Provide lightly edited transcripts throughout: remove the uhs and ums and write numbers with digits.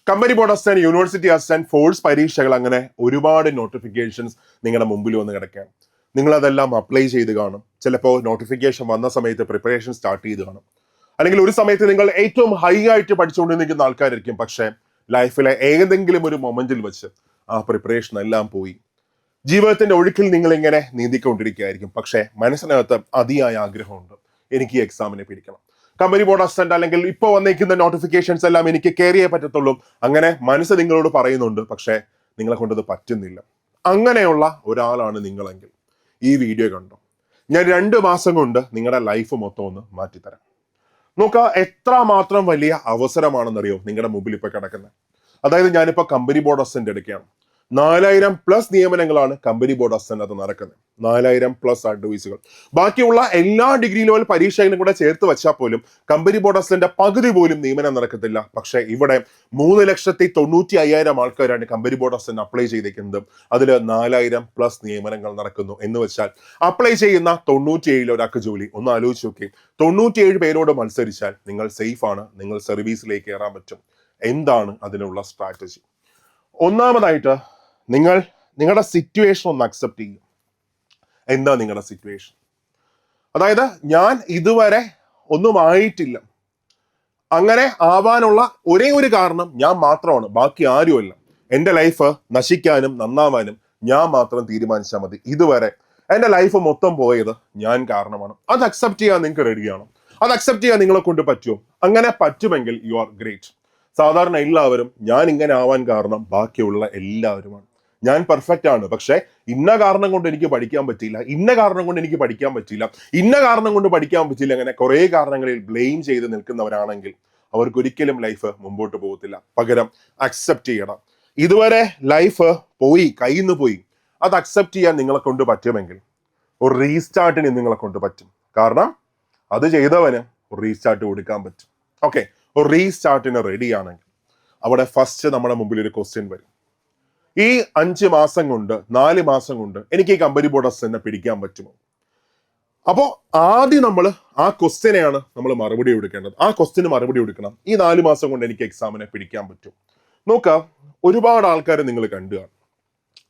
Company board assistant, university assistant, force പരീക്ഷകൾ, അങ്ങനെ ഒരുപാട് നോട്ടിഫിക്കേഷൻസ് നിങ്ങളുടെ മുമ്പിൽ വന്ന് കിടക്കുകയാണ്. നിങ്ങളതെല്ലാം അപ്ലൈ ചെയ്ത് കാണും. ചിലപ്പോൾ നോട്ടിഫിക്കേഷൻ വന്ന സമയത്ത് പ്രിപ്പറേഷൻ സ്റ്റാർട്ട് ചെയ്ത് കാണും. അല്ലെങ്കിൽ ഒരു സമയത്ത് നിങ്ങൾ ഏറ്റവും ഹൈ ആയിട്ട് പഠിച്ചുകൊണ്ട് നിൽക്കുന്ന ആൾക്കാരായിരിക്കും. പക്ഷേ ലൈഫിലെ ഏതെങ്കിലും ഒരു മൊമെന്റിൽ വെച്ച് ആ പ്രിപ്പറേഷൻ എല്ലാം പോയി. ജീവിതത്തിന്റെ ഒഴുക്കിൽ നിങ്ങൾ ഇങ്ങനെ നീന്തിക്കൊണ്ടിരിക്കുകയായിരിക്കും. പക്ഷേ മനസ്സിനകത്ത് അതിയായ ആഗ്രഹമുണ്ട്, എനിക്ക് ഈ എക്സാമിനെ പിടിക്കണം. കമ്പനി ബോർഡ് അസിസ്റ്റന്റ് അല്ലെങ്കിൽ ഇപ്പോൾ വന്നിരിക്കുന്ന നോട്ടിഫിക്കേഷൻസ് എല്ലാം എനിക്ക് കയറിയേ പറ്റത്തുള്ളൂ. അങ്ങനെ മനസ്സ് നിങ്ങളോട് പറയുന്നുണ്ട്, പക്ഷേ നിങ്ങളെ കൊണ്ടത് പറ്റുന്നില്ല. അങ്ങനെയുള്ള ഒരാളാണ് നിങ്ങളെങ്കിൽ ഈ വീഡിയോ കണ്ടോ. ഞാൻ 2 മാസം കൊണ്ട് നിങ്ങളുടെ ലൈഫ് മൊത്തം ഒന്ന് മാറ്റിത്തരാം. നോക്കുക, എത്ര മാത്രം വലിയ അവസരമാണെന്നറിയോ നിങ്ങളുടെ മുമ്പിൽ ഇപ്പൊ കിടക്കുന്നത്. അതായത് ഞാനിപ്പോ കമ്പനി ബോർഡ് അസിസ്റ്റന്റ് എടുക്കുകയാണ്. 4000+ നിയമനങ്ങളാണ് കമ്പനി ബോർഡ് അസിസ്റ്റന്റ് അത് നടക്കുന്നത്. 4000+ അഡ്വൈസുകൾ. ബാക്കിയുള്ള എല്ലാ ഡിഗ്രി ലെവൽ പരീക്ഷകളും കൂടെ ചേർത്ത് വെച്ചാൽ പോലും കമ്പനി ബോർഡ് അസിസ്റ്റന്റ് പകുതി പോലും നിയമനം നടക്കത്തില്ല. പക്ഷെ ഇവിടെ 3,95,000 ആൾക്കാരാണ് കമ്പനി ബോർഡ് അസിസ്റ്റന്റ് അപ്ലൈ ചെയ്തിരിക്കുന്നത്. അതിൽ 4000+ നിയമനങ്ങൾ നടക്കുന്നു എന്ന് വെച്ചാൽ അപ്ലൈ ചെയ്യുന്ന 97 ഒരാൾക്ക് ജോലി. ഒന്ന് ആലോചിച്ച് നോക്കി, 97 പേരോട് മത്സരിച്ചാൽ നിങ്ങൾ സേഫ് ആണ്, നിങ്ങൾ സർവീസിലേക്ക് കയറാൻ പറ്റും. എന്താണ് അതിനുള്ള സ്ട്രാറ്റജി? ഒന്നാമതായിട്ട് നിങ്ങളുടെ സിറ്റുവേഷൻ ഒന്ന് അക്സെപ്റ്റ് ചെയ്യും. എന്താ നിങ്ങളുടെ സിറ്റുവേഷൻ? അതായത് ഞാൻ ഇതുവരെ ഒന്നും ആയിട്ടില്ല, അങ്ങനെ ആവാനുള്ള ഒരേ ഒരു കാരണം ഞാൻ മാത്രമാണ്, ബാക്കി ആരുമല്ല. എൻ്റെ ലൈഫ് നശിക്കാനും നന്നാവാനും ഞാൻ മാത്രം തീരുമാനിച്ചാൽ മതി. ഇതുവരെ എൻ്റെ ലൈഫ് മൊത്തം പോയത് ഞാൻ കാരണമാണ്. അത് അക്സെപ്റ്റ് ചെയ്യാൻ നിങ്ങൾക്ക് റെഡിയാണോ? അത് അക്സെപ്റ്റ് ചെയ്യാൻ നിങ്ങളെ കൊണ്ട് പറ്റുമോ? അങ്ങനെ പറ്റുമെങ്കിൽ യു ആർ ഗ്രേറ്റ്. സാധാരണ എല്ലാവരും ഞാൻ ഇങ്ങനെ ആവാൻ കാരണം ബാക്കിയുള്ള എല്ലാവരുമാണ്. ഞാൻ പെർഫെക്റ്റ് ആണ്, പക്ഷെ ഇന്ന കാരണം കൊണ്ട് എനിക്ക് പഠിക്കാൻ പറ്റിയില്ല, ഇന്ന കാരണം കൊണ്ട് എനിക്ക് പഠിക്കാൻ പറ്റില്ല, ഇന്ന കാരണം കൊണ്ട് പഠിക്കാൻ പറ്റില്ല, അങ്ങനെ കുറെ കാരണങ്ങളിൽ ബ്ലെയിം ചെയ്ത് നിൽക്കുന്നവരാണെങ്കിൽ അവർക്ക് ഒരിക്കലും ലൈഫ് മുമ്പോട്ട് പോകത്തില്ല. പകരം അക്സെപ്റ്റ് ചെയ്യണം. ഇതുവരെ ലൈഫ് പോയി, കയ്യിൽ നിന്ന് പോയി, അത് അക്സെപ്റ്റ് ചെയ്യാൻ നിങ്ങളെ കൊണ്ട് പറ്റുമെങ്കിൽ ഒരു റീസ്റ്റാർട്ടിന് നിങ്ങളെ കൊണ്ട് പറ്റും. കാരണം അത് ചെയ്തവന് ഒരു റീസ്റ്റാർട്ട് കൊടുക്കാൻ പറ്റും. ഓക്കെ, ഒരു റീസ്റ്റാർട്ടിന് റെഡി ആണെങ്കിൽ അവിടെ ഫസ്റ്റ് നമ്മുടെ മുമ്പിൽ ഒരു ക്വസ്റ്റ്യൻ വരും. ഈ 5 മാസം കൊണ്ട് 4 മാസം കൊണ്ട് എനിക്ക് ഈ കമ്പനി ബോർഡ് അസിസ്റ്റന്റിനെ പിടിക്കാൻ പറ്റുമോ? അപ്പോൾ ആദ്യം നമ്മൾ ആ ക്വസ്റ്റ്യനെയാണ് നമ്മൾ മറുപടി കൊടുക്കേണ്ടത്. ആ ക്വസ്റ്റ്യന് മറുപടി കൊടുക്കണം. ഈ 4 മാസം കൊണ്ട് എനിക്ക് എക്സാമിനെ പിടിക്കാൻ പറ്റും? നോക്കാം, ഒരുപാട് ആൾക്കാരെ നിങ്ങൾ കണ്ടു കാണും.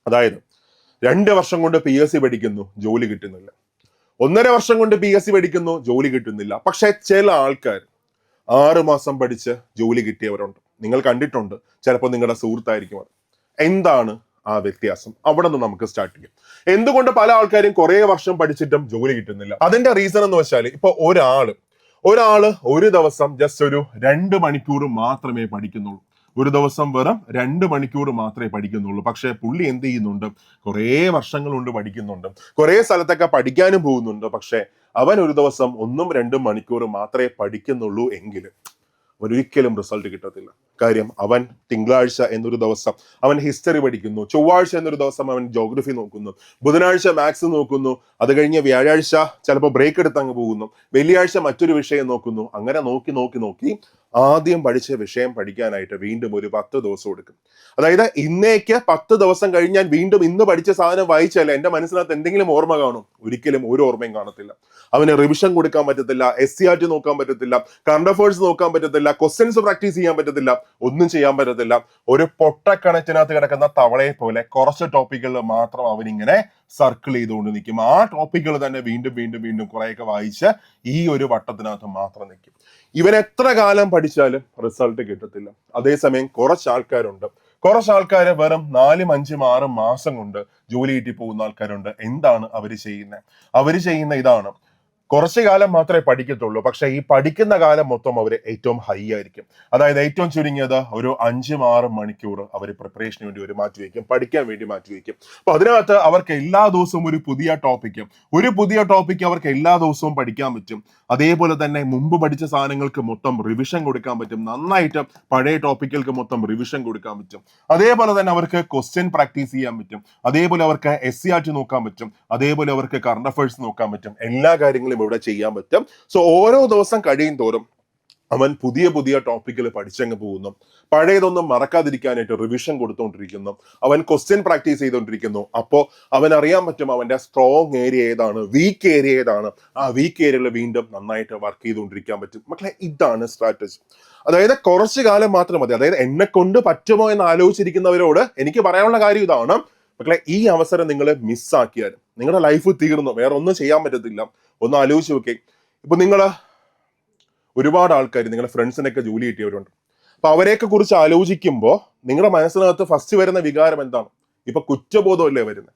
അതായത് 2 വർഷം കൊണ്ട് PSC പഠിക്കുന്നു, ജോലി കിട്ടുന്നില്ല. 1.5 വർഷം കൊണ്ട് PSC പഠിക്കുന്നു, ജോലി കിട്ടുന്നില്ല. പക്ഷെ ചില ആൾക്കാർ 6 മാസം പഠിച്ച് ജോലി കിട്ടിയവരുണ്ട്. നിങ്ങൾ കണ്ടിട്ടുണ്ട്, ചിലപ്പോൾ നിങ്ങളുടെ സുഹൃത്തായിരിക്കും അത്. എന്താണ് ആ വ്യത്യാസം? അവിടെ നിന്ന് നമുക്ക് സ്റ്റാർട്ട് ചെയ്യാം. എന്തുകൊണ്ട് പല ആൾക്കാരും കുറെ വർഷം പഠിച്ചിട്ടും ജോലി കിട്ടുന്നില്ല? അതിന്റെ റീസൺ എന്ന് വെച്ചാൽ, ഇപ്പൊ ഒരാള് ഒരു ദിവസം ജസ്റ്റ് ഒരു 2 മണിക്കൂർ മാത്രമേ പഠിക്കുന്നുള്ളൂ. ഒരു ദിവസം വെറും 2 മണിക്കൂർ മാത്രമേ പഠിക്കുന്നുള്ളൂ. പക്ഷെ പുള്ളി എന്ത് ചെയ്യുന്നുണ്ട്? കുറേ വർഷങ്ങൾ കൊണ്ട് പഠിക്കുന്നുണ്ട്, കുറേ സ്ഥലത്തൊക്കെ പഠിക്കാനും പോകുന്നുണ്ട്. പക്ഷെ അവൻ ഒരു ദിവസം 1-2 മണിക്കൂർ മാത്രമേ പഠിക്കുന്നുള്ളൂ എങ്കിൽ ഒരിക്കലും റിസൾട്ട് കിട്ടത്തില്ല. കാര്യം അവൻ തിങ്കളാഴ്ച എന്നൊരു ദിവസം അവൻ ഹിസ്റ്ററി പഠിക്കുന്നു, ചൊവ്വാഴ്ച എന്നൊരു ദിവസം അവൻ ജോഗ്രഫി നോക്കുന്നു, ബുധനാഴ്ച മാത്സ് നോക്കുന്നു, അത് കഴിഞ്ഞ് വ്യാഴാഴ്ച ചിലപ്പോൾ ബ്രേക്ക് എടുത്ത് അങ്ങ് പോകുന്നു, വെള്ളിയാഴ്ച മറ്റൊരു വിഷയം നോക്കുന്നു. അങ്ങനെ നോക്കി ആദ്യം പഠിച്ച വിഷയം പഠിക്കാനായിട്ട് വീണ്ടും ഒരു 10 ദിവസം എടുക്കും. അതായത് ഇന്നേക്ക് 10 ദിവസം കഴിഞ്ഞ് ഞാൻ വീണ്ടും ഇന്ന് പഠിച്ച സാധനം വായിച്ചാൽ എൻ്റെ മനസ്സിനകത്ത് എന്തെങ്കിലും ഓർമ്മ കാണും? ഒരിക്കലും ഒരു ഓർമ്മയും കാണത്തില്ല. അവന് റിവിഷൻ കൊടുക്കാൻ പറ്റത്തില്ല, SCRT നോക്കാൻ പറ്റത്തില്ല, കറണ്ട് അഫേഴ്സ് നോക്കാൻ പറ്റത്തില്ല, ക്വസ്റ്റ്യൻസ് പ്രാക്ടീസ് ചെയ്യാൻ പറ്റത്തില്ല, ഒന്നും ചെയ്യാൻ പറ്റത്തില്ല. ഒരു പൊട്ടക്കിണറ്റിനകത്ത് കിടക്കുന്ന തവളയെ പോലെ കുറച്ച് ടോപ്പിക്കുകളിൽ മാത്രം അവനിങ്ങനെ സർക്കിൾ ചെയ്തുകൊണ്ട് നിൽക്കും. ആ ടോപ്പിക്കുകൾ തന്നെ വീണ്ടും കുറെയൊക്കെ വായിച്ച് ഈ ഒരു വട്ടത്തിനകത്ത് മാത്രം നിൽക്കും. ഇവൻ എത്ര കാലം പഠിച്ചാലും റിസൾട്ട് കിട്ടത്തില്ല. അതേസമയം കുറച്ച് ആൾക്കാർ വെറും 4, 5, 6 മാസം കൊണ്ട് ജോലി കിട്ടി പോകുന്ന ആൾക്കാരുണ്ട്. എന്താണ് അവര് ചെയ്യുന്ന ഇതാണ്, കുറച്ചു കാലം മാത്രമേ പഠിക്കത്തുള്ളൂ. പക്ഷെ ഈ പഠിക്കുന്ന കാലം മൊത്തം അവർ ഏറ്റവും ഹൈ ആയിരിക്കും. അതായത് ഏറ്റവും ചുരുങ്ങിയത് ഒരു 5-6 മണിക്കൂർ അവർ പ്രിപ്പറേഷന് വേണ്ടി ഒരു മാറ്റിവെക്കും, പഠിക്കാൻ വേണ്ടി മാറ്റിവെക്കും. അപ്പൊ അതിനകത്ത് അവർക്ക് എല്ലാ ദിവസവും ഒരു പുതിയ ടോപ്പിക്ക് അവർക്ക് എല്ലാ ദിവസവും പഠിക്കാൻ പറ്റും. അതേപോലെ തന്നെ മുമ്പ് പഠിച്ച സാധനങ്ങൾക്ക് മൊത്തം റിവിഷൻ കൊടുക്കാൻ പറ്റും. നന്നായിട്ട് പഴയ ടോപ്പിക്കുകൾക്ക് മൊത്തം റിവിഷൻ കൊടുക്കാൻ പറ്റും. അതേപോലെ തന്നെ അവർക്ക് ക്വസ്റ്റ്യൻ പ്രാക്ടീസ് ചെയ്യാൻ പറ്റും. അതേപോലെ അവർക്ക് SCRT നോക്കാൻ പറ്റും. അതേപോലെ അവർക്ക് കറണ്ട് അഫയേഴ്സ് നോക്കാൻ പറ്റും. എല്ലാ കാര്യങ്ങളും ഇവിടെ ചെയ്യാൻ പറ്റും. സോ ഓരോ ദിവസം കഴിയും തോറും അവൻ പുതിയ പുതിയ ടോപ്പിക്കുകൾ പഠിച്ചങ്ങ് പോകുന്നു. പഴയതൊന്നും മറക്കാതിരിക്കാനായിട്ട് റിവിഷൻ കൊടുത്തുകൊണ്ടിരിക്കുന്നു. അവൻ ക്വസ്റ്റ്യൻ പ്രാക്ടീസ് ചെയ്തുകൊണ്ടിരിക്കുന്നു. അപ്പോൾ അവൻ അറിയാൻ പറ്റും അവന്റെ സ്ട്രോങ് ഏരിയ ഏതാണ്, വീക്ക് ഏരിയ ഏതാണ്. ആ വീക്ക് ഏരിയയിൽ വീണ്ടും നന്നായിട്ട് വർക്ക് ചെയ്തുകൊണ്ടിരിക്കാൻ പറ്റും. മക്കളെ, ഇതാണ് സ്ട്രാറ്റജി. അതായത് കുറച്ചു കാലം മാത്രം മതി. അതായത് എന്നെ കൊണ്ട് പറ്റുമോ എന്ന് ആലോചിച്ചിരിക്കുന്നവരോട് എനിക്ക് പറയാനുള്ള കാര്യം ഇതാണ്, മക്കളെ, ഈ അവസരം നിങ്ങൾ മിസ്സാക്കിയാൽ നിങ്ങളുടെ ലൈഫ് തീർന്നു, വേറെ ഒന്നും ചെയ്യാൻ പറ്റത്തില്ല. ഒന്ന് ആലോചിച്ച് നോക്കേ. ഇപ്പൊ നിങ്ങൾ ഒരുപാട് ആൾക്കാർ, നിങ്ങളുടെ ഫ്രണ്ട്സിനൊക്കെ ജോലി കിട്ടിയവരുണ്ട്. അപ്പൊ അവരെയൊക്കെ കുറിച്ച് ആലോചിക്കുമ്പോൾ നിങ്ങളുടെ മനസ്സിനകത്ത് ഫസ്റ്റ് വരുന്ന വികാരം എന്താണ്? ഇപ്പൊ കുറ്റബോധമല്ലേ വരുന്നത്.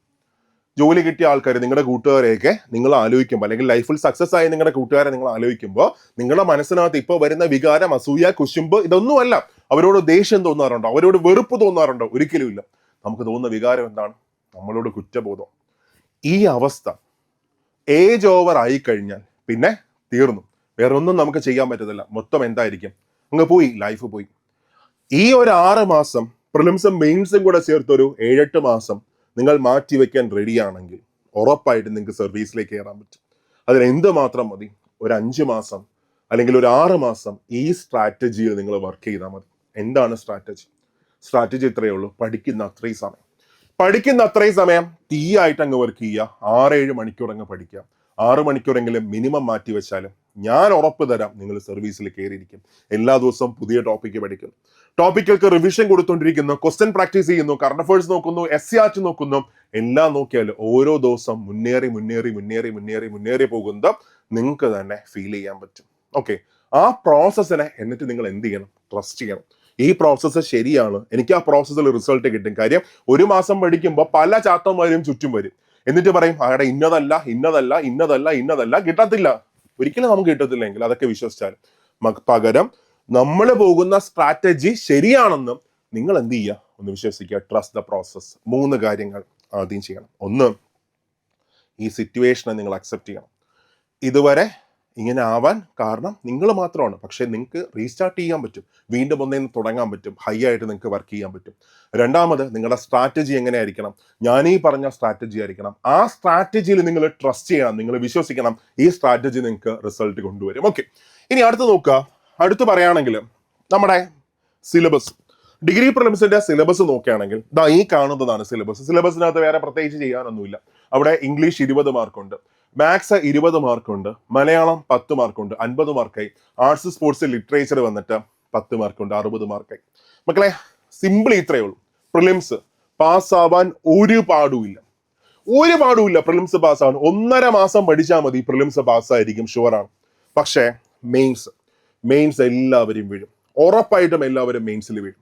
ജോലി കിട്ടിയ ആൾക്കാർ, നിങ്ങളുടെ കൂട്ടുകാരെയൊക്കെ നിങ്ങൾ ആലോചിക്കുമ്പോൾ, അല്ലെങ്കിൽ ലൈഫിൽ സക്സസ് ആയ നിങ്ങളുടെ കൂട്ടുകാരെ നിങ്ങൾ ആലോചിക്കുമ്പോൾ നിങ്ങളുടെ മനസ്സിനകത്ത് ഇപ്പോൾ വരുന്ന വികാരം അസൂയ, കുശുമ്പ് ഇതൊന്നുമല്ല. അവരോട് ദേഷ്യം തോന്നാറുണ്ടോ? അവരോട് വെറുപ്പ് തോന്നാറുണ്ടോ? ഒരിക്കലും ഇല്ല. നമുക്ക് തോന്നുന്ന വികാരം എന്താണ്? നമ്മളോട് കുറ്റബോധം. ഈ അവസ്ഥ ഏജ് ഓവർ ആയി കഴിഞ്ഞാൽ പിന്നെ തീർന്നു, വേറെ ഒന്നും നമുക്ക് ചെയ്യാൻ പറ്റത്തില്ല. മൊത്തം എന്തായിരിക്കും? അങ്ങ് പോയി, ലൈഫ് പോയി. ഈ ഒരു 6 മാസം പ്രിലിംസും മെയിൻസും കൂടെ ചേർത്തൊരു 7-8 മാസം നിങ്ങൾ മാറ്റിവെക്കാൻ റെഡിയാണെങ്കിൽ ഉറപ്പായിട്ട് നിങ്ങൾക്ക് സർവീസിലേക്ക് കയറാൻ പറ്റും. അതിന് എന്ത് മാത്രം മതി? ഒരു 5 മാസം അല്ലെങ്കിൽ ഒരു 6 മാസം ഈ സ്ട്രാറ്റജിയിൽ നിങ്ങൾ വർക്ക് ചെയ്താൽ മതി. എന്താണ് സ്ട്രാറ്റജി? സ്ട്രാറ്റജി ഇത്രയേ ഉള്ളൂ. പഠിക്കുന്ന അത്രയും സമയം തീയായിട്ട് അങ്ങ് വർക്ക് ചെയ്യുക. 6-7 മണിക്കൂർ അങ്ങ് പഠിക്കുക. 6 മണിക്കൂറെങ്കിലും മിനിമം മാറ്റി വെച്ചാലും ഞാൻ ഉറപ്പ് തരാം, നിങ്ങൾ സർവീസിൽ കയറിയിരിക്കും. എല്ലാ ദിവസവും പുതിയ ടോപ്പിക്ക് പഠിക്കുന്നു, ടോപ്പിക്കൾക്ക് റിവിഷൻ കൊടുത്തോണ്ടിരിക്കുന്നു, ക്വസ്റ്റ്യൻ പ്രാക്ടീസ് ചെയ്യുന്നു, കറണ്ട് അഫയേഴ്സ് നോക്കുന്നു, SCRT നോക്കുന്നു. എല്ലാം നോക്കിയാൽ ഓരോ ദിവസം മുന്നേറി പോകുന്നത് നിങ്ങൾക്ക് തന്നെ ഫീൽ ചെയ്യാൻ പറ്റും. ഓക്കെ, ആ പ്രോസസ്സിനെ എന്നിട്ട് നിങ്ങൾ എന്ത് ചെയ്യണം? ട്രസ്റ്റ് ചെയ്യണം. ഈ പ്രോസസ്സ് ശരിയാണ്, എനിക്ക് ആ പ്രോസസ്സിൽ റിസൾട്ട് കിട്ടും. കാര്യം 1 മാസം പഠിക്കുമ്പോൾ പല ചാത്തന്മാരും ചുറ്റും വരും. എന്നിട്ട് പറയും അവിടെ ഇന്നതല്ല കിട്ടത്തില്ല. ഒരിക്കലും നമുക്ക് കിട്ടത്തില്ലെങ്കിൽ അതൊക്കെ വിശ്വസിച്ചാൽ പകരം നമ്മൾ പോകുന്ന സ്ട്രാറ്റജി ശരിയാണെന്നും നിങ്ങൾ എന്ത് ചെയ്യുക? ഒന്ന് വിശ്വസിക്കുക. Trust the process. 3 കാര്യങ്ങൾ ആദ്യം ചെയ്യണം. 1, ഈ സിറ്റുവേഷനെ നിങ്ങൾ അക്സെപ്റ്റ് ചെയ്യണം. ഇതുവരെ ഇങ്ങനെ ആവാൻ കാരണം നിങ്ങൾ മാത്രമാണ്. പക്ഷെ നിങ്ങൾക്ക് റീസ്റ്റാർട്ട് ചെയ്യാൻ പറ്റും, വീണ്ടും ഒന്നേന്ന് തുടങ്ങാൻ പറ്റും, ഹൈ ആയിട്ട് നിങ്ങൾക്ക് വർക്ക് ചെയ്യാൻ പറ്റും. 2, നിങ്ങളുടെ സ്ട്രാറ്റജി എങ്ങനെയായിരിക്കണം? ഞാനീ പറഞ്ഞ സ്ട്രാറ്റജി ആയിരിക്കണം. ആ സ്ട്രാറ്റജിയിൽ നിങ്ങൾ ട്രസ്റ്റ് ചെയ്യണം, നിങ്ങൾ വിശ്വസിക്കണം. ഈ സ്ട്രാറ്റജി നിങ്ങൾക്ക് റിസൾട്ട് കൊണ്ടുവരും. ഓക്കെ, ഇനി അടുത്ത് പറയുകയാണെങ്കിൽ നമ്മുടെ സിലബസ്, ഡിഗ്രി പ്രിലിംസിന്റെ സിലബസ് നോക്കുകയാണെങ്കിൽ ഈ കാണുന്നതാണ് സിലബസ്. സിലബസിനകത്ത് വേറെ പ്രത്യേകിച്ച് ചെയ്യാനൊന്നുമില്ല. അവിടെ ഇംഗ്ലീഷ് 20 മാർക്കുണ്ട്, മാത്സ് 20 മാർക്കുണ്ട്, മലയാളം 10 മാർക്കുണ്ട്, 50 മാർക്കായി. ആർട്സ്, സ്പോർട്സ്, ലിറ്ററേച്ചർ വന്നിട്ട് 10 മാർക്കുണ്ട്, 60 മാർക്കായി. മക്കളെ, സിമ്പിളി ഇത്രയേ ഉള്ളൂ. പ്രിലിംസ് പാസ്സാവാൻ ഒരു പാടുമില്ല. പ്രിലിംസ് പാസ്സാവാൻ 1.5 മാസം പഠിച്ചാൽ മതി. പ്രിലിംസ് പാസ്സായിരിക്കും, ഷുവറാണ്. പക്ഷേ മെയിൻസ് എല്ലാവരും വീഴും. ഉറപ്പായിട്ടും എല്ലാവരും മെയിൻസിൽ വീഴും.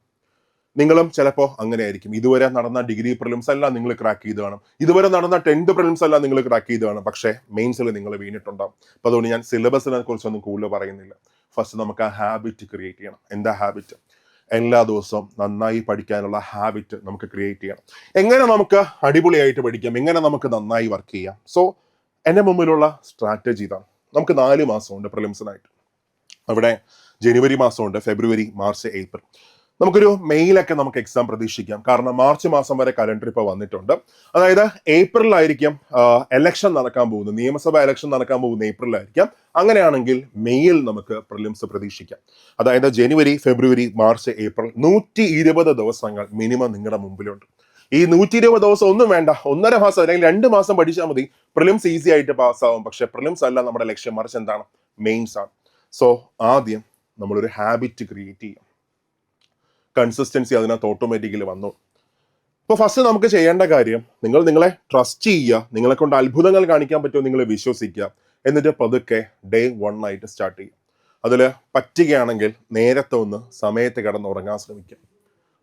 നിങ്ങളും ചിലപ്പോൾ അങ്ങനെ ആയിരിക്കും. ഇതുവരെ നടന്ന ഡിഗ്രി പ്രിലിംസ് എല്ലാം നിങ്ങൾ ക്രാക്ക് ചെയ്ത് കാണും, ഇതുവരെ നടന്ന 10th പ്രിലിംസ് എല്ലാം നിങ്ങൾ ക്രാക്ക് ചെയ്ത് കാണും. പക്ഷേ മെയിൻസിൽ നിങ്ങൾ വീണിട്ടുണ്ടാവും. അപ്പോൾ അതുകൊണ്ട് ഞാൻ സിലബസിനെ കുറിച്ചൊന്നും കൂടുതൽ പറയുന്നില്ല. ഫസ്റ്റ് നമുക്ക് ആ ഹാബിറ്റ് ക്രിയേറ്റ് ചെയ്യണം. എന്താ ഹാബിറ്റ്? എല്ലാ ദിവസവും നന്നായി പഠിക്കാനുള്ള ഹാബിറ്റ് നമുക്ക് ക്രിയേറ്റ് ചെയ്യണം. എങ്ങനെ നമുക്ക് അടിപൊളിയായിട്ട് പഠിക്കാം, എങ്ങനെ നമുക്ക് നന്നായി വർക്ക് ചെയ്യാം? സോ എൻ്റെ മുമ്പിലുള്ള സ്ട്രാറ്റജി ഇതാണ്. നമുക്ക് 4 മാസമുണ്ട് പ്രിലിംസിനായിട്ട്. അവിടെ ജനുവരി മാസമുണ്ട്, ഫെബ്രുവരി, മാർച്ച്, ഏപ്രിൽ. നമുക്കൊരു മെയിലൊക്കെ നമുക്ക് എക്സാം പ്രതീക്ഷിക്കാം. കാരണം മാർച്ച് മാസം വരെ കലണ്ടർ ഇപ്പോൾ വന്നിട്ടുണ്ട്. അതായത് ഏപ്രിലായിരിക്കും എലക്ഷൻ നടക്കാൻ പോകുന്നത്, നിയമസഭാ എലക്ഷൻ നടക്കാൻ പോകുന്ന ഏപ്രിലായിരിക്കാം. അങ്ങനെയാണെങ്കിൽ മെയിൽ നമുക്ക് പ്രിലിംസ് പ്രതീക്ഷിക്കാം. അതായത് ജനുവരി, ഫെബ്രുവരി, മാർച്ച്, ഏപ്രിൽ 120 ദിവസങ്ങൾ മിനിമം നിങ്ങളുടെ മുമ്പിലുണ്ട്. ഈ 120 ദിവസം ഒന്നും വേണ്ട, 1.5 മാസം അല്ലെങ്കിൽ 2 മാസം പഠിച്ചാൽ മതി. പ്രിലിംസ് ഈസി ആയിട്ട് പാസ്സാവും. പക്ഷെ പ്രിലിംസ് അല്ല നമ്മുടെ ലക്ഷ്യം, മറിച്ച് എന്താണ്? മെയിൻസ് ആണ്. സോ ആദ്യം നമ്മളൊരു ഹാബിറ്റ് ക്രിയേറ്റ് ചെയ്യാം. കൺസിസ്റ്റൻസി അതിനകത്ത് ഓട്ടോമാറ്റിക്കലി വന്നു. ഇപ്പോൾ ഫസ്റ്റ് നമുക്ക് ചെയ്യേണ്ട കാര്യം, നിങ്ങളെ ട്രസ്റ്റ് ചെയ്യുക. നിങ്ങളെ കൊണ്ട് അത്ഭുതങ്ങൾ കാണിക്കാൻ പറ്റുമോ നിങ്ങൾ വിശ്വസിക്കുക. എന്നിട്ട് പതുക്കെ ഡേ 1 ആയിട്ട് സ്റ്റാർട്ട് ചെയ്യുക. അതിൽ പറ്റുകയാണെങ്കിൽ നേരത്തെ ഒന്ന് സമയത്ത് കിടന്ന് ഉറങ്ങാൻ ശ്രമിക്കുക.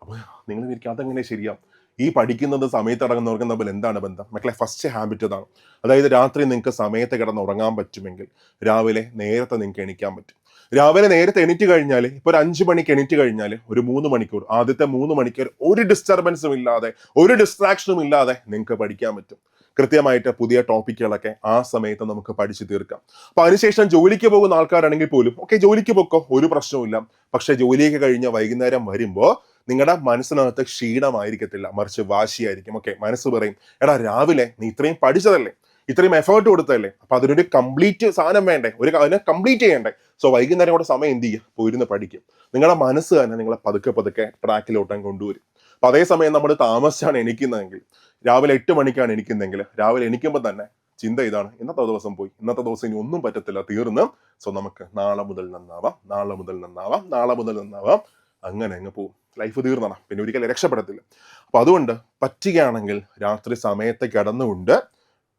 അപ്പോൾ നിങ്ങൾ വിചാരിക്കും അതെങ്ങനെ ശരിയാവും? ഈ പഠിക്കുന്നത് സമയത്ത് അടങ്ങുന്നവർക്കും തമ്മിൽ എന്താണ് ബന്ധം? മക്കളെ, ഫസ്റ്റ് ഹാബിറ്റ് അതാണ്. അതായത് രാത്രി നിങ്ങൾക്ക് സമയത്ത് കിടന്ന് ഉറങ്ങാൻ പറ്റുമെങ്കിൽ രാവിലെ നേരത്തെ നിങ്ങൾക്ക് എണീക്കാൻ പറ്റും. രാവിലെ നേരത്തെ എണീറ്റ് കഴിഞ്ഞാൽ, ഇപ്പോൾ ഒരു 5 മണിക്ക് എണീറ്റ് കഴിഞ്ഞാൽ ഒരു 3 മണിക്കൂർ, ആദ്യത്തെ 3 മണിക്കൂർ ഒരു ഡിസ്റ്റർബൻസും ഇല്ലാതെ, ഒരു ഡിസ്ട്രാക്ഷനും ഇല്ലാതെ നിങ്ങൾക്ക് പഠിക്കാൻ പറ്റും. കൃത്യമായിട്ട് പുതിയ ടോപ്പിക്കുകളൊക്കെ ആ സമയത്ത് നമുക്ക് പഠിച്ചു തീർക്കാം. അപ്പൊ അതിനുശേഷം ജോലിക്ക് പോകുന്ന ആൾക്കാരാണെങ്കിൽ പോലും ഓക്കെ, ജോലിക്ക് പോക്കോ, ഒരു പ്രശ്നവുമില്ല. പക്ഷെ ജോലിയൊക്കെ കഴിഞ്ഞ് വൈകുന്നേരം വരുമ്പോൾ നിങ്ങളുടെ മനസ്സിനകത്ത് ക്ഷീണമായിരിക്കത്തില്ല, മറിച്ച് വാശിയായിരിക്കും. ഓക്കെ, മനസ്സ് പറയും, എടാ രാവിലെ നീ ഇത്രയും പഠിച്ചതല്ലേ, ഇത്രയും എഫേർട്ട് കൊടുത്തല്ലേ, അപ്പൊ അതിനൊരു കംപ്ലീറ്റ് സാധനം വേണ്ടേ, അതിനെ കംപ്ലീറ്റ് ചെയ്യണ്ടേ. സോ വൈകുന്നേരം കൂടെ സമയം എന്ത് ചെയ്യുക, പോയിരുന്ന് പഠിക്കും. നിങ്ങളുടെ മനസ്സ് തന്നെ നിങ്ങളെ പതുക്കെ പതുക്കെ ട്രാക്കിലോട്ടാൻ കൊണ്ടുവരും. അപ്പൊ അതേസമയം നമ്മൾ താമസിച്ചാണ് എണീക്കുന്നതെങ്കിൽ, രാവിലെ 8 മണിക്കാണ് എണീക്കുന്നതെങ്കിൽ, രാവിലെ എണീക്കുമ്പോൾ തന്നെ ചിന്ത ഇതാണ്, ഇന്നത്തെ ദിവസം പോയി, ഇന്നത്തെ ദിവസം ഇനി ഒന്നും പറ്റത്തില്ല, തീർന്ന്. സോ നമുക്ക് നാളെ മുതൽ നന്നാവാം, നാളെ മുതൽ നന്നാവാം, നാളെ മുതൽ നന്നാവാം, അങ്ങനെ അങ്ങ് പോകും. ലൈഫ് തീർന്നണം, പിന്നെ ഒരിക്കലും രക്ഷപ്പെടത്തില്ല. അപ്പൊ അതുകൊണ്ട് പറ്റുകയാണെങ്കിൽ രാത്രി സമയത്ത് കിടന്നുകൊണ്ട്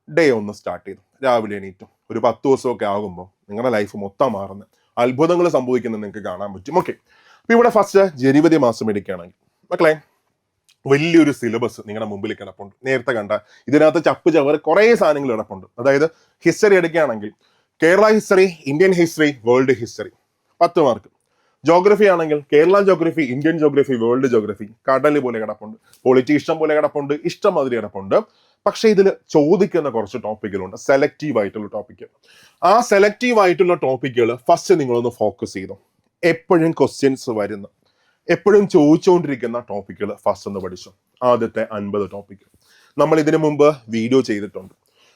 ഡേ ഒന്ന് സ്റ്റാർട്ട് ചെയ്തു, രാവിലെ എണീറ്റും ഒരു 10 ദിവസമൊക്കെ ആകുമ്പോൾ നിങ്ങളുടെ ലൈഫ് മൊത്തം മാറുന്ന അത്ഭുതങ്ങൾ സംഭവിക്കുന്നത് നിങ്ങൾക്ക് കാണാൻ പറ്റും. ഓക്കെ, അപ്പൊ ഇവിടെ ഫസ്റ്റ് ജനുവരി മാസം എടുക്കുകയാണെങ്കിൽ മക്കളെ, വലിയൊരു സിലബസ് നിങ്ങളുടെ മുമ്പിൽ കിടപ്പുണ്ട്. നേരത്തെ കണ്ട ഇതിനകത്ത് ചപ്പ് ചവറ് കുറേ സാധനങ്ങൾ കിടപ്പുണ്ട്. അതായത് ഹിസ്റ്ററി എടുക്കുകയാണെങ്കിൽ Kerala history, Indian history, world history 10 mark. Geography ആണെങ്കിൽ Kerala geography, Indian geography, world geography കടല് പോലെ കിടപ്പുണ്ട്. പൊളിറ്റി ഇഷ്ടം പോലെ കിടപ്പുണ്ട്, ഇഷ്ടം മാതിരി കിടപ്പുണ്ട്. പക്ഷെ ഇതിൽ ചോദിക്കുന്ന കുറച്ച് ടോപ്പിക്കുകളുണ്ട്, സെലക്റ്റീവ് ആയിട്ടുള്ള ടോപ്പിക്ക്. ആ സെലക്റ്റീവ് ആയിട്ടുള്ള ടോപ്പിക്കുകൾ ഫസ്റ്റ് നിങ്ങളൊന്ന് ഫോക്കസ് ചെയ്തു. എപ്പോഴും ക്വസ്റ്റ്യൻസ് വരുന്ന, എപ്പോഴും ചോദിച്ചുകൊണ്ടിരിക്കുന്ന ടോപ്പിക്കുകൾ ഫസ്റ്റ് ഒന്ന് പഠിച്ചു. ആദ്യത്തെ 50 ടോപ്പിക്ക് നമ്മൾ ഇതിനു മുമ്പ് വീഡിയോ ചെയ്തിട്ടുണ്ട്.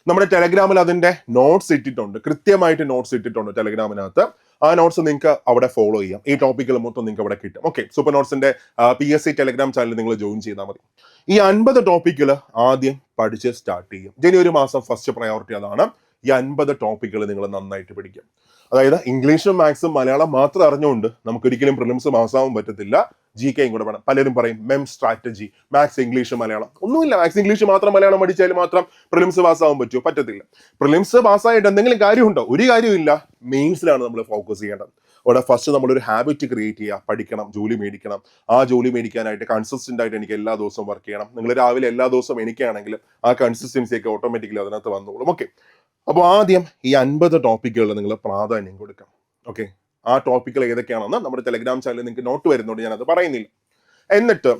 നമ്മുടെ ടെലഗ്രാമിൽ അതിന്റെ നോട്ട്സ് ഇട്ടിട്ടുണ്ട്, കൃത്യമായിട്ട് നോട്ട്സ് ഇട്ടിട്ടുണ്ട് ടെലഗ്രാമിനകത്ത്. ആ നോട്ട്സ് നിങ്ങൾക്ക് അവിടെ ഫോളോ ചെയ്യാം. ഈ ടോപ്പിക്കുകൾ മൊത്തം നിങ്ങൾക്ക് അവിടെ കിട്ടും. ഓക്കെ, സൂപ്പർ നോട്ട്സിന്റെ PSC ടെലഗ്രാം ചാനൽ നിങ്ങൾ ജോയിൻ ചെയ്താൽ മതി. ഈ 50 ടോപ്പിക്കുകൾ ആദ്യം പഠിച്ച് സ്റ്റാർട്ട് ചെയ്യും. ജനുവരി മാസം ഫസ്റ്റ് പ്രയോറിറ്റി അതാണ്. ഈ 50 ടോപ്പിക്കുകൾ നിങ്ങൾ നന്നായിട്ട് പഠിക്കും. അതായത് ഇംഗ്ലീഷും മാത്സും മലയാളം മാത്രം അറിഞ്ഞുകൊണ്ട് നമുക്കൊരിക്കലും പ്രിലിംസ് പാസ്സാവാൻ പറ്റത്തില്ല. GK കൂടെ വേണം. പലരും പറയും മെം സ്ട്രാറ്റജി, മാത്സ് ഇംഗ്ലീഷ് മലയാളം. ഒന്നുമില്ല, മാത്സ് ഇംഗ്ലീഷ് മാത്രം മലയാളം പഠിച്ചാൽ മാത്രം പ്രിലിംസ് പാസ്സാവാൻ പറ്റുമോ? പറ്റത്തില്ല. പ്രിലിംസ് പാസ്സായിട്ട് എന്തെങ്കിലും കാര്യമുണ്ടോ? ഒരു കാര്യമില്ല. മെയിൻസിലാണ് നമ്മൾ ഫോക്കസ് ചെയ്യേണ്ടത്. അവിടെ ഫസ്റ്റ് നമ്മളൊരു ഹാബിറ്റ് ക്രിയേറ്റ് ചെയ്യുക, പഠിക്കണം, ജോലി മേടിക്കണം. ആ ജോലി മേടിക്കാനായിട്ട് കൺസിസ്റ്റന്റ് ആയിട്ട് എനിക്ക് എല്ലാ ദിവസവും വർക്ക് ചെയ്യണം. നിങ്ങൾ രാവിലെ എല്ലാ ദിവസവും എനിക്കാണെങ്കിൽ ആ കൺസിസ്റ്റൻസി ഒക്കെ ഓട്ടോമാറ്റിക്കലി അതിനകത്ത് വന്നോളും. ഓക്കെ, അപ്പോൾ ആദ്യം ഈ 50 ടോപ്പിക്കുകൾ നിങ്ങൾ പ്രാധാന്യം കൊടുക്കാം. ഓക്കെ, ആ ടോപ്പിക്കുകൾ ഏതൊക്കെയാണെന്ന് നമ്മുടെ ടെലഗ്രാം ചാനലിൽ നിങ്ങൾക്ക് നോട്ട് വരുന്നുണ്ട്, ഞാനത് പറയുന്നില്ല. എന്നിട്ട്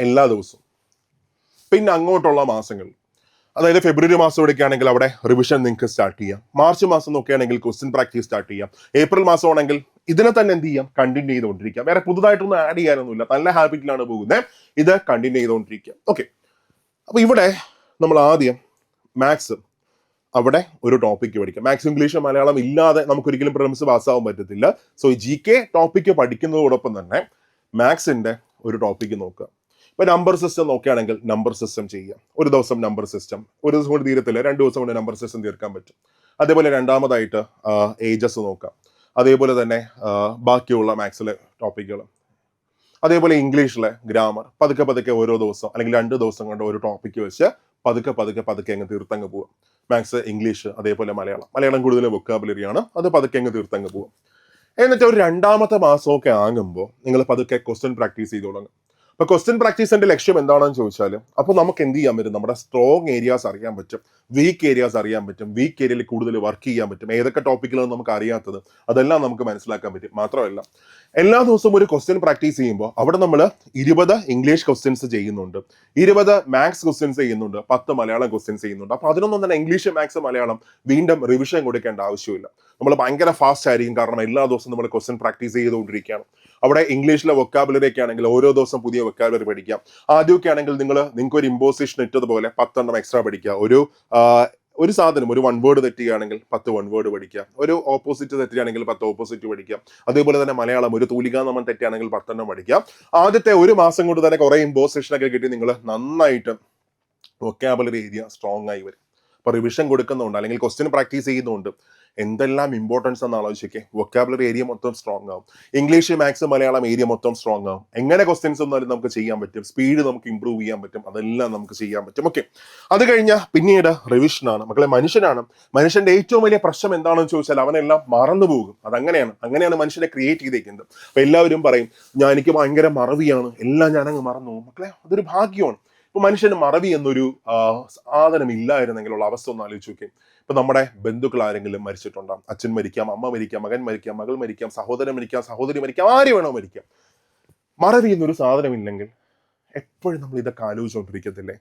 എല്ലാ ദിവസവും പിന്നെ അങ്ങോട്ടുള്ള മാസങ്ങൾ, അതായത് ഫെബ്രുവരി മാസം എടുക്കുകയാണെങ്കിൽ അവിടെ റിവിഷൻ നിങ്ങൾക്ക് സ്റ്റാർട്ട് ചെയ്യാം. മാർച്ച് മാസം നോക്കുകയാണെങ്കിൽ ക്വസ്റ്റ്യൻ പ്രാക്ടീസ് സ്റ്റാർട്ട് ചെയ്യാം. ഏപ്രിൽ മാസം ആണെങ്കിൽ ഇതിനെ തന്നെ എന്ത് ചെയ്യാം, കണ്ടിന്യൂ ചെയ്തുകൊണ്ടിരിക്കാം. വേറെ പുതുതായിട്ടൊന്നും ആഡ് ചെയ്യാനൊന്നുമില്ല, നല്ല ഹാബിറ്റിലാണ് പോകുന്നത്. ഇത് കണ്ടിന്യൂ ചെയ്തുകൊണ്ടിരിക്കുക. ഓക്കെ, അപ്പൊ ഇവിടെ നമ്മൾ ആദ്യം മാത്സ്, അവിടെ ഒരു ടോപ്പിക്ക് പഠിക്കാം. മാത്സ് ഇംഗ്ലീഷ് മലയാളം ഇല്ലാതെ നമുക്കൊരിക്കലും പ്രിലിംസ് പാസ്സാവാൻ പറ്റത്തില്ല. സോ GK ടോപ്പിക്ക് പഠിക്കുന്നതോടൊപ്പം തന്നെ മാത്സിന്റെ ഒരു ടോപ്പിക്ക് നോക്കുക. ഇപ്പൊ നമ്പർ സിസ്റ്റം നോക്കുകയാണെങ്കിൽ നമ്പർ സിസ്റ്റം ചെയ്യാം. ഒരു ദിവസം നമ്പർ സിസ്റ്റം, ഒരു ദിവസം കൊണ്ട് തീരത്തില്ല, 2 ദിവസം കൊണ്ട് നമ്പർ സിസ്റ്റം തീർക്കാൻ പറ്റും. അതേപോലെ രണ്ടാമതായിട്ട് ഏജസ് നോക്കാം. അതേപോലെ തന്നെ ബാക്കിയുള്ള മാത്സിലെ ടോപ്പിക്കുകൾ, അതേപോലെ ഇംഗ്ലീഷിലെ ഗ്രാമർ പതുക്കെ പതുക്കെ ഓരോ ദിവസം അല്ലെങ്കിൽ 2 ദിവസം കൊണ്ട് ഒരു ടോപ്പിക്ക് വെച്ച് പതുക്കെ പതുക്കെ പതുക്കെ അങ്ങ് തീർത്തങ്ങ് പോവാം. മാത്സ്, ഇംഗ്ലീഷ്, അതേപോലെ മലയാളം കൂടുതൽ വൊക്കാബുലറി ആണ്, അത് പതുക്കെ അങ്ങ് തീർത്തങ്ങ് പോവാം. എന്നിട്ട് ഒരു 2ാമത്തെ മാസമൊക്കെ ആകുമ്പോൾ നിങ്ങൾ പതുക്കെ ക്വസ്റ്റ്യൻ പ്രാക്ടീസ് ചെയ്ത് തുടങ്ങും. അപ്പൊ ക്വസ്റ്റ്യൻ പ്രാക്ടീസിന്റെ ലക്ഷ്യം എന്താണെന്ന് ചോദിച്ചാൽ, അപ്പൊ നമുക്ക് എന്ത് ചെയ്യാൻ പറ്റും, നമ്മുടെ സ്ട്രോങ് ഏരിയാസ് അറിയാൻ പറ്റും, വീക്ക് ഏരിയാസ് അറിയാൻ പറ്റും, വീക്ക് ഏരിയയിൽ കൂടുതൽ വർക്ക് ചെയ്യാൻ പറ്റും. ഏതൊക്കെ ടോപ്പിക്കുകളാണ് നമുക്ക് അറിയാത്തത് അതെല്ലാം നമുക്ക് മനസ്സിലാക്കാൻ പറ്റും. മാത്രമല്ല എല്ലാ ദിവസവും ഒരു ക്വസ്റ്റ്യൻ പ്രാക്ടീസ് ചെയ്യുമ്പോൾ അവിടെ നമ്മൾ 20 ഇംഗ്ലീഷ് ക്വസ്റ്റ്യൻസ് ചെയ്യുന്നുണ്ട്, 20 മാത്സ് ക്വസ്റ്റ്യൻസ് ചെയ്യുന്നുണ്ട്, 10 മലയാളം ക്വസ്റ്റ്യൻസ് ചെയ്യുന്നുണ്ട്. അപ്പൊ അതിനൊന്നും തന്നെ ഇംഗ്ലീഷ്, മാത്സ്, മലയാളം വീണ്ടും റിവിഷൻ കൊടുക്കേണ്ട ആവശ്യമില്ല. നമ്മൾ ഭയങ്കര ഫാസ്റ്റ് ആയിരിക്കും, കാരണം എല്ലാ ദിവസവും നമ്മൾ ക്വസ്റ്റ്യൻ പ്രാക്ടീസ് ചെയ്തുകൊണ്ടിരിക്കുകയാണ്. അവിടെ ഇംഗ്ലീഷിലെ വൊക്കാബുലറി ഒക്കെ ആണെങ്കിൽ ഓരോ ദിവസം പുതിയ വൊക്കാബുലറി പഠിക്കാം. ആദ്യമൊക്കെ ആണെങ്കിൽ നിങ്ങൾക്ക് ഒരു ഇമ്പോസിഷൻ ഇട്ടതുപോലെ 10 എണ്ണം എക്സ്ട്രാ പഠിക്കുക. ഒരു സാധനം, ഒരു 1 വേർഡ് തെറ്റുകയാണെങ്കിൽ 10 1 വേർഡ് പഠിക്കുക. ഒരു ഓപ്പോസിറ്റ് തെറ്റുകയാണെങ്കിൽ 10 ഓപ്പോസിറ്റ് പഠിക്കുക. അതേപോലെ തന്നെ മലയാളം ഒരു തൂലികാ നമ്മൾ തെറ്റുകയാണെങ്കിൽ 10 എണ്ണം പഠിക്കുക. ആദ്യത്തെ ഒരു മാസം കൊണ്ട് തന്നെ കുറെ ഇമ്പോസിഷൻ ഒക്കെ കിട്ടി നിങ്ങൾ നന്നായിട്ട് വൊക്കാബുലറി ഏരിയ സ്ട്രോങ് ആയി വരും. അപ്പൊ റിവിഷൻ കൊടുക്കുന്നുണ്ട് അല്ലെങ്കിൽ ക്വസ്റ്റ്യൻ പ്രാക്ടീസ് ചെയ്യുന്നുണ്ട്, എന്തെല്ലാം ഇമ്പോർട്ടൻസ് എന്ന് ആലോചിക്കേ. വൊക്കാബുലറി ഏരിയ മൊത്തം സ്ട്രോങ് ആവും. ഇംഗ്ലീഷ്, മാത്സ്, മലയാളം ഏരിയ മൊത്തം സ്ട്രോങ് ആവും. എങ്ങനെ ക്വസ്റ്റ്യൻസ് ഒന്നും നമുക്ക് ചെയ്യാൻ പറ്റും, സ്പീഡ് നമുക്ക് ഇമ്പ്രൂവ് ചെയ്യാൻ പറ്റും, അതെല്ലാം നമുക്ക് ചെയ്യാൻ പറ്റും. ഓക്കെ, അത് കഴിഞ്ഞാൽ പിന്നീട് റിവിഷനാണ്. മക്കളെ, മനുഷ്യന്റെ ഏറ്റവും വലിയ പ്രശ്നം എന്താണെന്ന് ചോദിച്ചാൽ അവനെല്ലാം മറന്നു പോകും. അങ്ങനെയാണ് മനുഷ്യനെ ക്രിയേറ്റ് ചെയ്തേക്കുന്നത്. അപ്പൊ എല്ലാവരും പറയും എനിക്ക് ഭയങ്കര മറവിയാണ്, എല്ലാം ഞാനങ്ങ് മറന്നു പോകും. മക്കളെ, അതൊരു ഭാഗ്യമാണ്. ഇപ്പൊ മനുഷ്യന് മറവി എന്നൊരു സാധനം ഇല്ലായിരുന്നെങ്കിലുള്ള അവസ്ഥ ഒന്ന് ആലോചിച്ച് നോക്കി. ഇപ്പൊ നമ്മുടെ ബന്ധുക്കൾ ആരെങ്കിലും മരിച്ചിട്ടുണ്ടാകും, അച്ഛൻ മരിക്കാം, അമ്മ മരിക്കാം, മകൻ മരിക്കാം, മകൾ മരിക്കാം, സഹോദരൻ മരിക്കാം, സഹോദരി മരിക്കാം, ആര് വേണോ മരിക്കാം. മറവി എന്നൊരു സാധനം ഇല്ലെങ്കിൽ എപ്പോഴും നമ്മൾ ഇതൊക്കെ ആലോചിച്ചുകൊണ്ടിരിക്കത്തില്ലേ,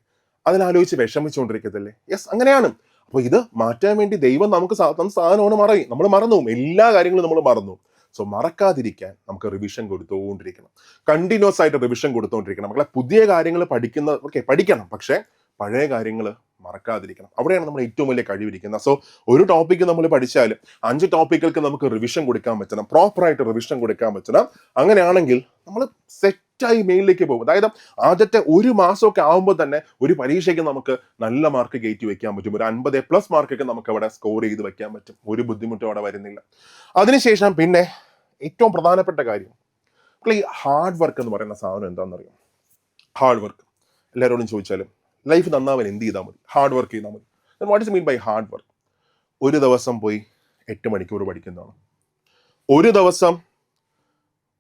അതിനാലോചിച്ച് വിഷമിച്ചുകൊണ്ടിരിക്കത്തില്ലേ? യെസ്, അങ്ങനെയാണ്. അപ്പൊ ഇത് മാറ്റാൻ വേണ്ടി ദൈവം നമുക്ക് തന്ന സാധനമാണ് മറവി. നമ്മൾ മറന്നു, എല്ലാ കാര്യങ്ങളും നമ്മൾ മറന്നു. സോ മറക്കാതിരിക്കാൻ നമുക്ക് റിവിഷൻ കൊടുത്തുകൊണ്ടിരിക്കണം, കണ്ടിന്യൂസ് ആയിട്ട് റിവിഷൻ കൊടുത്തുകൊണ്ടിരിക്കണം. മക്കളെ, പുതിയ കാര്യങ്ങൾ പഠിക്കണം, പക്ഷെ പഴയ കാര്യങ്ങൾ മറക്കാതിരിക്കണം. അവിടെയാണ് നമ്മൾ ഏറ്റവും വലിയ കഴിവിരിക്കുന്നത്. സോ ഒരു ടോപ്പിക്ക് നമ്മൾ പഠിച്ചാൽ 5 ടോപ്പിക്കുകൾക്ക് നമുക്ക് റിവിഷൻ കൊടുക്കാൻ പറ്റണം, പ്രോപ്പറായിട്ട് റിവിഷൻ കൊടുക്കാൻ പറ്റണം. അങ്ങനെയാണെങ്കിൽ നമ്മൾ സെറ്റായി മെയിനിലേക്ക് പോകും. അതായത് ആദ്യത്തെ ഒരു മാസമൊക്കെ ആകുമ്പോൾ തന്നെ ഒരു പരീക്ഷയ്ക്ക് നമുക്ക് നല്ല മാർക്ക് കയറ്റി വെക്കാൻ പറ്റും. ഒരു 50+ മാർക്കൊക്കെ നമുക്ക് അവിടെ സ്കോർ ചെയ്ത് വെക്കാൻ പറ്റും. ഒരു ബുദ്ധിമുട്ടും അവിടെ വരുന്നില്ല. അതിനുശേഷം പിന്നെ ഏറ്റവും പ്രധാനപ്പെട്ട കാര്യം, ഈ ഹാർഡ് വർക്ക് എന്ന് പറയുന്ന സാധനം എന്താണെന്നറിയാം? ഹാർഡ് വർക്ക് എല്ലാവരോടും ചോദിച്ചാലും ലൈഫ് നന്നാവാൻ എന്ത് ചെയ്താൽ മതി? ഹാർഡ് വർക്ക് ചെയ്താൽ മതി. What is mean by hard work? ഒരു ദിവസം പോയി 8 മണിക്കൂർ പഠിക്കുന്നതാണ്. ഒരു ദിവസം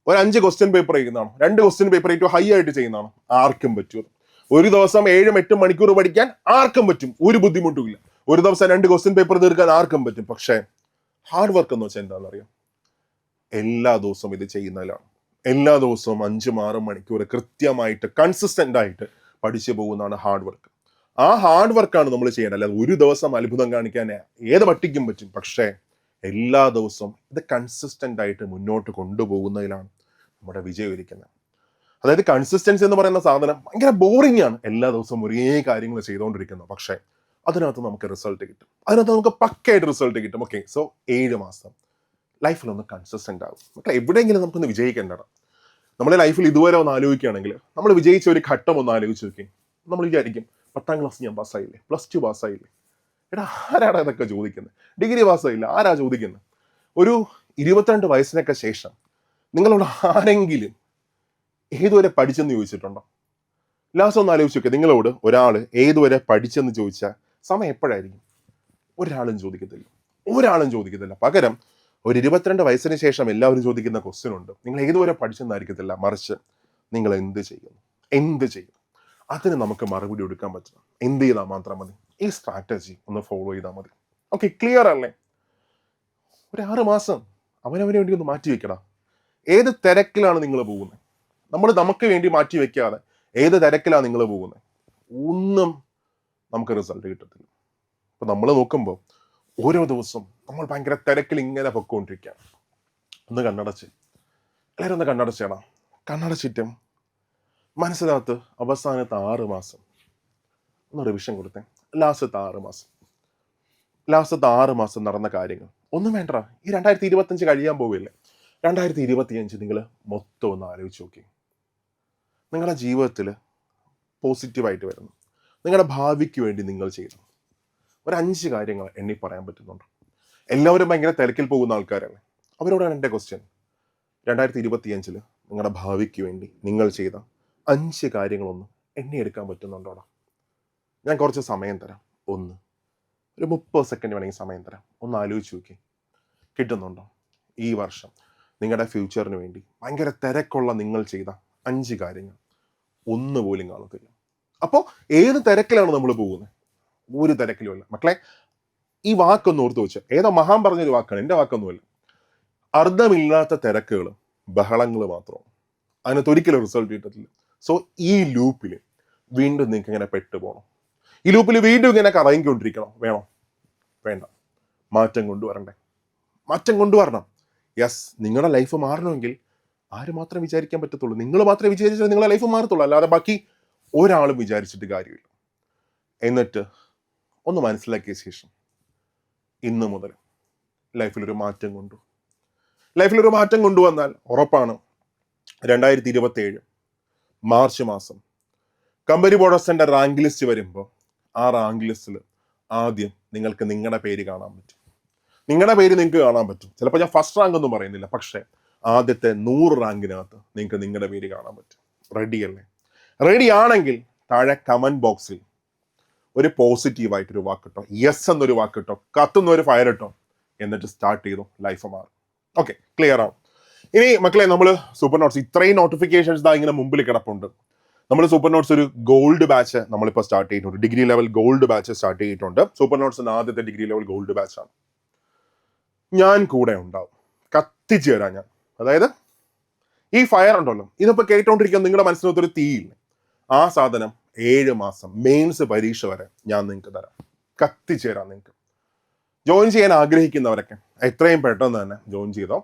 ഒരു 5 ക്വസ്റ്റ്യൻ പേപ്പർ ചെയ്യുന്നതാണോ? 2 ക്വസ്റ്റ്യൻ പേപ്പർ ഏറ്റവും ഹൈ ആയിട്ട് ചെയ്യുന്നതാണോ? ആർക്കും പറ്റും. ഒരു ദിവസം 7-8 മണിക്കൂർ പഠിക്കാൻ ആർക്കും പറ്റും, ഒരു ബുദ്ധിമുട്ടും ഇല്ല. ഒരു ദിവസം 2 ക്വസ്റ്റ്യൻ പേപ്പർ തീർക്കാൻ ആർക്കും പറ്റും. പക്ഷേ ഹാർഡ് വർക്ക് എന്ന് വെച്ചാൽ എന്താണെന്നറിയാം? എല്ലാ ദിവസവും ഇത് ചെയ്യുന്നതിലാണ്. എല്ലാ ദിവസവും 5-6 മണിക്കൂർ കൃത്യമായിട്ട് കൺസിസ്റ്റന്റ് ആയിട്ട് പഠിച്ചു പോകുന്നതാണ് ഹാർഡ് വർക്ക്. ആ ഹാർഡ് വർക്കാണ് നമ്മൾ ചെയ്യേണ്ടത്. അല്ലാതെ ഒരു ദിവസം അത്ഭുതം കാണിക്കാൻ ഏത് പട്ടിക്കും പറ്റും. പക്ഷേ എല്ലാ ദിവസവും ഇത് കൺസിസ്റ്റന്റ് ആയിട്ട് മുന്നോട്ട് കൊണ്ടുപോകുന്നതിലാണ് നമ്മുടെ വിജയം ഇരിക്കുന്നത്. അതായത് കൺസിസ്റ്റൻസി എന്ന് പറയുന്ന സാധനം ഭയങ്കര ബോറിംഗ് ആണ്. എല്ലാ ദിവസവും ഒരേ കാര്യങ്ങൾ ചെയ്തുകൊണ്ടിരിക്കുന്നത്. പക്ഷേ അതിനകത്ത് നമുക്ക് റിസൾട്ട് കിട്ടും. അതിനകത്ത് നമുക്ക് പക്കയായിട്ട് റിസൾട്ട് കിട്ടും. ഓക്കെ, സോ 7 മാസം ലൈഫിലൊന്ന് കൺസിസ്റ്റന്റ് ആകും. മക്കളെ, എവിടെയെങ്കിലും നമുക്കൊന്ന് വിജയിക്കേണ്ടതാണ്. നമ്മുടെ ലൈഫിൽ ഇതുവരെ ഒന്ന് ആലോചിക്കുകയാണെങ്കിൽ നമ്മൾ വിജയിച്ച ഒരു ഘട്ടം ഒന്ന് ആലോചിച്ച് നോക്കി. നമ്മൾ വിചാരിക്കും 10ാം ക്ലാസ് ഞാൻ പാസ്സായില്ലേ, +2 പാസ്സായില്ലേ? എടാ, ആരാടാ ഇതൊക്കെ ചോദിക്കുന്നത്? ഡിഗ്രി പാസ്സായില്ല, ആരാ ചോദിക്കുന്നത്? ഒരു 22 വയസ്സിനൊക്കെ ശേഷം നിങ്ങളോട് ആരെങ്കിലും ഏതുവരെ പഠിച്ചെന്ന് ചോദിച്ചിട്ടുണ്ടോ? ലാസ്റ്റ് ഒന്ന് ആലോചിച്ച് നോക്കുക. നിങ്ങളോട് ഒരാൾ ഏതുവരെ പഠിച്ചെന്ന് ചോദിച്ചാൽ സമയം എപ്പോഴായിരിക്കും? ഒരാളും ചോദിക്കത്തില്ല. പകരം ഒരു 22 വയസ്സിന് ശേഷം എല്ലാവരും ചോദിക്കുന്ന ക്വസ്റ്റ്യൻ ഉണ്ട്. നിങ്ങൾ ഏതുവരെ പഠിച്ചെന്നായിരിക്കത്തില്ല, മറിച്ച് നിങ്ങൾ എന്ത് ചെയ്യും? അതിന് നമുക്ക് മറുപടി കൊടുക്കാൻ പറ്റണം. എന്ത് ചെയ്താൽ മാത്രം മതി? ഈ സ്ട്രാറ്റജി ഒന്ന് ഫോളോ ചെയ്താൽ മതി. ഓക്കെ, ക്ലിയർ അല്ലേ? ഒരു 6 മാസം അവനവന് വേണ്ടി ഒന്ന് മാറ്റി വെക്കടാ. ഏത് തിരക്കിലാണ് നിങ്ങൾ പോകുന്നത്? നമുക്ക് വേണ്ടി മാറ്റി വെക്കാതെ ഏത് തിരക്കിലാണ് നിങ്ങൾ പോകുന്നത്? ഒന്നും നമുക്ക് റിസൾട്ട് കിട്ടത്തില്ല. അപ്പൊ നമ്മൾ നോക്കുമ്പോൾ ഓരോ ദിവസവും നമ്മൾ ഭയങ്കര തിരക്കിൽ ഇങ്ങനെ പൊക്കോണ്ടിരിക്കുകയാണ്. ഒന്ന് എല്ലാവരും ഒന്ന് കണ്ണടച്ചേടാ. കണ്ണടച്ചിട്ടും മനസ്സിനകത്ത് അവസാനത്തെ 6 മാസം ഒന്ന് റിവിഷൻ കൊടുത്തേ. ലാസ്റ്റത്തെ 6 മാസം നടന്ന കാര്യങ്ങൾ ഒന്നും വേണ്ട. ഈ 2025 കഴിയാൻ പോവില്ലേ? 2025 നിങ്ങൾ മൊത്തം ഒന്ന് ആലോചിച്ച് നോക്കി. നിങ്ങളുടെ ജീവിതത്തിൽ പോസിറ്റീവായിട്ട് വരുന്നു, നിങ്ങളുടെ ഭാവിക്ക് വേണ്ടി നിങ്ങൾ ചെയ്തു ഒരു 5 കാര്യങ്ങൾ എണ്ണി പറയാൻ പറ്റുന്നുണ്ട്. എല്ലാവരും ഭയങ്കര തിരക്കിൽ പോകുന്ന ആൾക്കാരാണ്. അവരോടാണ് എൻ്റെ ക്വസ്റ്റ്യൻ. 2025 നിങ്ങളുടെ ഭാവിക്ക് വേണ്ടി നിങ്ങൾ ചെയ്ത 5 കാര്യങ്ങളൊന്ന് എണ്ണിയെടുക്കാൻ പറ്റുന്നുണ്ടോടാ? ഞാൻ കുറച്ച് സമയം തരാം. ഒരു 30 സെക്കൻഡ് വേണമെങ്കിൽ സമയം തരാം. ഒന്ന് ആലോചിച്ച് നോക്കി. കിട്ടുന്നുണ്ടോ? ഈ വർഷം നിങ്ങളുടെ ഫ്യൂച്ചറിന് വേണ്ടി ഭയങ്കര തിരക്കുള്ള നിങ്ങൾ ചെയ്ത 5 കാര്യങ്ങൾ ഒന്നുപോലും കാണത്തില്ല. അപ്പോൾ ഏത് തിരക്കിലാണ് നമ്മൾ പോകുന്നത്? ഒരു തിരക്കിലുമല്ല. മക്കളെ, ഈ വാക്കൊന്ന് ഓർത്ത് വെച്ച്. ഏതോ മഹാൻ പറഞ്ഞൊരു വാക്കാണ്, എൻ്റെ വാക്കൊന്നുമല്ല. അർത്ഥമില്ലാത്ത തിരക്കുകൾ, ബഹളങ്ങൾ മാത്രമാണ്. അതിനകത്ത് ഒരിക്കലും റിസൾട്ട് കിട്ടത്തില്ല. സോ ഈ ലൂപ്പിൽ വീണ്ടും നിങ്ങൾക്ക് ഇങ്ങനെ പെട്ടുപോകണം. ഈ ലൂപ്പിൽ വീണ്ടും ഇങ്ങനെ കറങ്ങിക്കൊണ്ടിരിക്കണം. വേണ്ട. മാറ്റം കൊണ്ടുവരണം. യെസ്, നിങ്ങളുടെ ലൈഫ് മാറണമെങ്കിൽ ആര് മാത്രം വിചാരിക്കാൻ പറ്റത്തുള്ളൂ? നിങ്ങൾ മാത്രമേ വിചാരിച്ചാൽ നിങ്ങളുടെ ലൈഫ് മാറത്തുള്ളൂ. അല്ലാതെ ബാക്കി ഒരാളും വിചാരിച്ചിട്ട് കാര്യമില്ല. എന്നിട്ട് ഒന്ന് മനസ്സിലാക്കിയ ശേഷം ഇന്ന് മുതൽ ലൈഫിലൊരു മാറ്റം കൊണ്ടുവന്നാൽ ഉറപ്പാണ് 2027 മാർച്ച് മാസം കമ്പനി ബോർഡേഴ്സിന്റെ റാങ്ക് ലിസ്റ്റ് വരുമ്പോൾ ആ റാങ്ക് ലിസ്റ്റിൽ ആദ്യം നിങ്ങൾക്ക് നിങ്ങളുടെ പേര് കാണാൻ പറ്റും. നിങ്ങൾക്ക് കാണാൻ പറ്റും. ചിലപ്പോൾ ഞാൻ ഫസ്റ്റ് റാങ്ക് ഒന്നും പറയുന്നില്ല, പക്ഷേ ആദ്യത്തെ 100 റാങ്കിനകത്ത് നിങ്ങൾക്ക് നിങ്ങളുടെ പേര് കാണാൻ പറ്റും. റെഡിയല്ലേ? റെഡി ആണെങ്കിൽ താഴെ കമന്റ് ബോക്സിൽ ഒരു പോസിറ്റീവായിട്ടൊരു വാക്കിട്ടോ, യെസ് എന്നൊരു വാക്കിട്ടോ, കത്തുന്ന ഒരു ഫയർ ഇട്ടോ, എന്നിട്ട് സ്റ്റാർട്ട് ചെയ്തു. ലൈഫ് മാറും. ഓക്കെ, ക്ലിയർ ആവും. ഇനി മക്കളെ, നമ്മൾ സൂപ്പർ നോട്ട്സ് ഇത്രയും നോട്ടിഫിക്കേഷൻസ് ഇങ്ങനെ മുമ്പിൽ കിടപ്പുണ്ട്. നമ്മൾ സൂപ്പർ നോട്ട്സ് ഒരു ഗോൾഡ് ബാച്ച് നമ്മളിപ്പോൾ സ്റ്റാർട്ട് ചെയ്തിട്ടുണ്ട്. Degree level gold batch start ചെയ്തിട്ടുണ്ട്. സൂപ്പർ നോട്ട്സിന്റെ ആദ്യത്തെ ഡിഗ്രി ലെവൽ ഗോൾഡ് ബാച്ചാണ്. ഞാൻ കൂടെ ഉണ്ടാവും, കത്തിച്ചു തരാം ഞാൻ. അതായത് ഈ ഫയർ ഉണ്ടല്ലോ, ഇതിപ്പോൾ കേട്ടോണ്ടിരിക്കാൻ നിങ്ങളുടെ മനസ്സിനകത്തൊരു തീയില്ല. ആ സാധനം 7 മാസം മെയിൻസ് പരീക്ഷ വരെ ഞാൻ നിങ്ങൾക്ക് തരാം, കത്തിച്ചു തരാം. നിങ്ങൾക്ക് ജോയിൻ ചെയ്യാൻ ആഗ്രഹിക്കുന്നവരൊക്കെ എത്രയും പെട്ടെന്ന് തന്നെ ജോയിൻ ചെയ്തോ.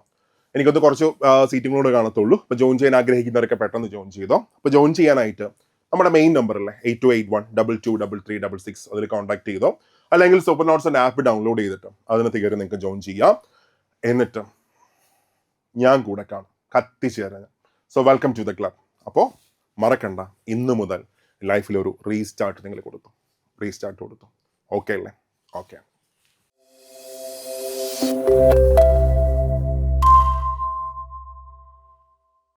എനിക്കൊന്ന് കുറച്ച് സീറ്റുകളോട് കാണത്തുള്ളൂ. അപ്പോൾ ജോയിൻ ചെയ്യാൻ ആഗ്രഹിക്കുന്നവരൊക്കെ പെട്ടെന്ന് ജോയിൻ ചെയ്തോ. അപ്പോൾ ജോയിൻ ചെയ്യാനായിട്ട് നമ്മുടെ മെയിൻ നമ്പറല്ലേ 8281 223366 അതിൽ കോൺടാക്ട് ചെയ്തോ, അല്ലെങ്കിൽ സൂപ്പർ നോട്ട്സിൻ്റെ ആപ്പ് ഡൗൺലോഡ് ചെയ്തിട്ടോ അതിനകത്ത് കയറി നിങ്ങൾക്ക് ജോയിൻ ചെയ്യാം. എന്നിട്ട് ഞാൻ കൂടെ കാണും, കത്തിച്ചേരാൻ. So welcome to the club. അപ്പോൾ മറക്കണ്ട, ഇന്ന് മുതൽ ലൈഫിലൊരു റീസ്റ്റാർട്ട് നിങ്ങൾ കൊടുത്തു. ഓക്കെ അല്ലേ? ഓക്കെ.